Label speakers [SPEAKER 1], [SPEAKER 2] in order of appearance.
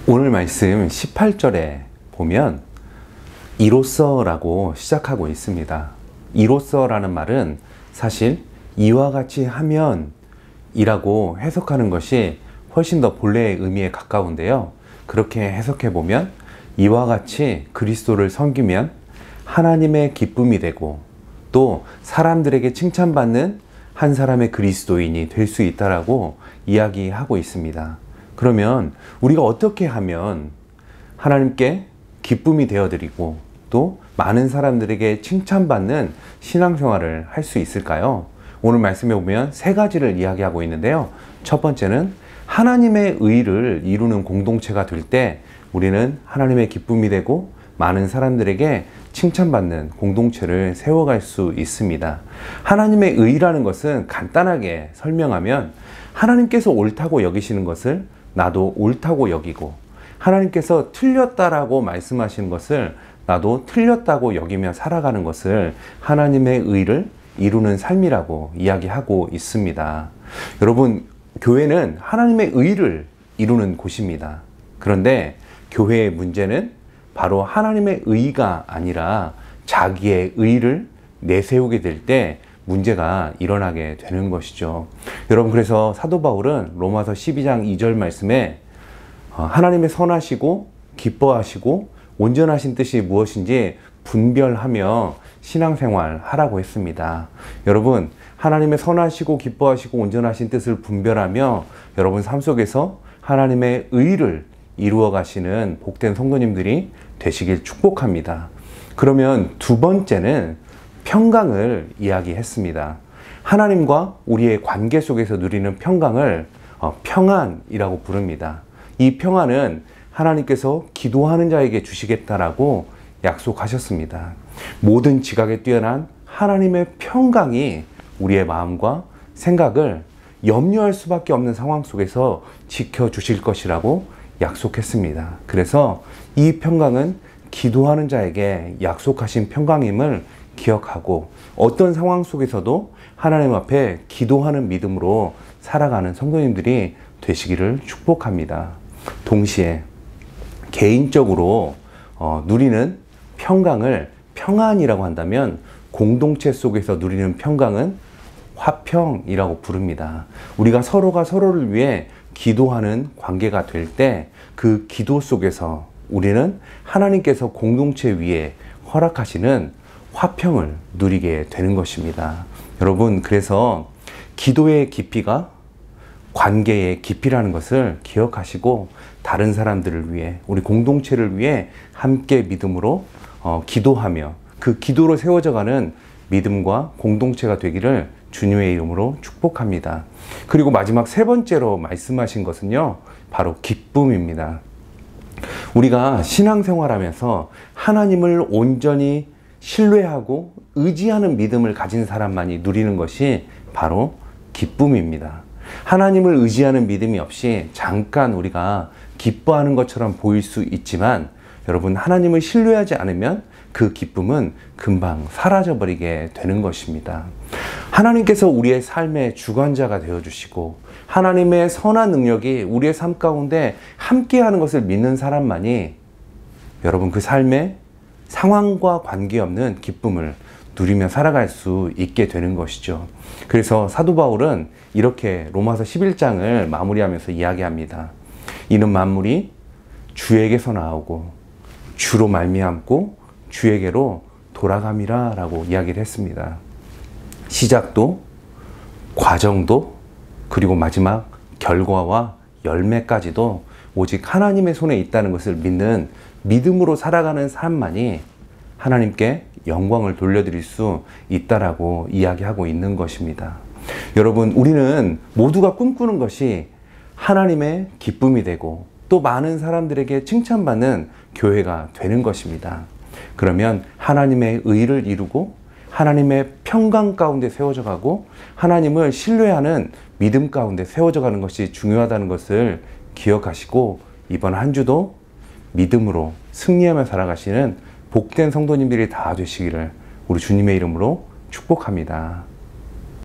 [SPEAKER 1] 오늘 말씀 18절에 보면 이로써라고 시작하고 있습니다. 이로써라는 말은 사실 이와 같이 하면 이라고 해석하는 것이 훨씬 더 본래의 의미에 가까운데요. 그렇게 해석해 보면 이와 같이 그리스도를 섬기면 하나님의 기쁨이 되고 또 사람들에게 칭찬받는 한 사람의 그리스도인이 될 수 있다라고 이야기하고 있습니다. 그러면 우리가 어떻게 하면 하나님께 기쁨이 되어드리고 또 많은 사람들에게 칭찬받는 신앙생활을 할 수 있을까요? 오늘 말씀에 보면 세 가지를 이야기하고 있는데요. 첫 번째는 하나님의 의를 이루는 공동체가 될 때 우리는 하나님의 기쁨이 되고 많은 사람들에게 칭찬받는 공동체를 세워갈 수 있습니다. 하나님의 의라는 것은 간단하게 설명하면 하나님께서 옳다고 여기시는 것을 나도 옳다고 여기고 하나님께서 틀렸다라고 말씀하시는 것을 나도 틀렸다고 여기며 살아가는 것을 하나님의 의를 이루는 삶이라고 이야기하고 있습니다. 여러분, 교회는 하나님의 의를 이루는 곳입니다. 그런데 교회의 문제는 바로 하나님의 의가 아니라 자기의 의를 내세우게 될 때 문제가 일어나게 되는 것이죠. 여러분, 그래서 사도 바울은 로마서 12장 2절 말씀에 하나님의 선하시고 기뻐하시고 온전하신 뜻이 무엇인지 분별하며 신앙생활 하라고 했습니다. 여러분, 하나님의 선하시고 기뻐하시고 온전하신 뜻을 분별하며 여러분 삶 속에서 하나님의 의를 이루어 가시는 복된 성도님들이 되시길 축복합니다. 그러면 두 번째는 평강을 이야기했습니다. 하나님과 우리의 관계 속에서 누리는 평강을 평안이라고 부릅니다. 이 평안은 하나님께서 기도하는 자에게 주시겠다라고 약속하셨습니다. 모든 지각에 뛰어난 하나님의 평강이 우리의 마음과 생각을 염려할 수밖에 없는 상황 속에서 지켜주실 것이라고 약속했습니다. 그래서 이 평강은 기도하는 자에게 약속하신 평강임을 기억하고 어떤 상황 속에서도 하나님 앞에 기도하는 믿음으로 살아가는 성도님들이 되시기를 축복합니다. 동시에 개인적으로 누리는 평강을 평안이라고 한다면 공동체 속에서 누리는 평강은 화평이라고 부릅니다. 우리가 서로가 서로를 위해 기도하는 관계가 될 때 그 기도 속에서 우리는 하나님께서 공동체 위에 허락하시는 화평을 누리게 되는 것입니다. 여러분, 그래서 기도의 깊이가 관계의 깊이라는 것을 기억하시고 다른 사람들을 위해 우리 공동체를 위해 함께 믿음으로 기도하며 그 기도로 세워져가는 믿음과 공동체가 되기를 주님의 이름으로 축복합니다. 그리고 마지막 세 번째로 말씀하신 것은요, 바로 기쁨입니다. 우리가 신앙생활하면서 하나님을 온전히 신뢰하고 의지하는 믿음을 가진 사람만이 누리는 것이 바로 기쁨입니다. 하나님을 의지하는 믿음이 없이 잠깐 우리가 기뻐하는 것처럼 보일 수 있지만 여러분, 하나님을 신뢰하지 않으면 그 기쁨은 금방 사라져버리게 되는 것입니다. 하나님께서 우리의 삶의 주관자가 되어주시고 하나님의 선한 능력이 우리의 삶 가운데 함께하는 것을 믿는 사람만이 여러분 그 삶에 상황과 관계없는 기쁨을 누리며 살아갈 수 있게 되는 것이죠. 그래서 사도 바울은 이렇게 로마서 11장을 마무리하면서 이야기합니다. 이는 만물이 주에게서 나오고 주로 말미암고 주에게로 돌아감이라 라고 이야기를 했습니다. 시작도 과정도 그리고 마지막 결과와 열매까지도 오직 하나님의 손에 있다는 것을 믿는 믿음으로 살아가는 삶만이 하나님께 영광을 돌려드릴 수 있다라고 이야기하고 있는 것입니다. 여러분, 우리는 모두가 꿈꾸는 것이 하나님의 기쁨이 되고 또 많은 사람들에게 칭찬받는 교회가 되는 것입니다. 그러면 하나님의 의를 이루고 하나님의 평강 가운데 세워져 가고 하나님을 신뢰하는 믿음 가운데 세워져 가는 것이 중요하다는 것을 기억하시고 이번 한 주도 믿음으로 승리하며 살아가시는 복된 성도님들이 다 되시기를 우리 주님의 이름으로 축복합니다.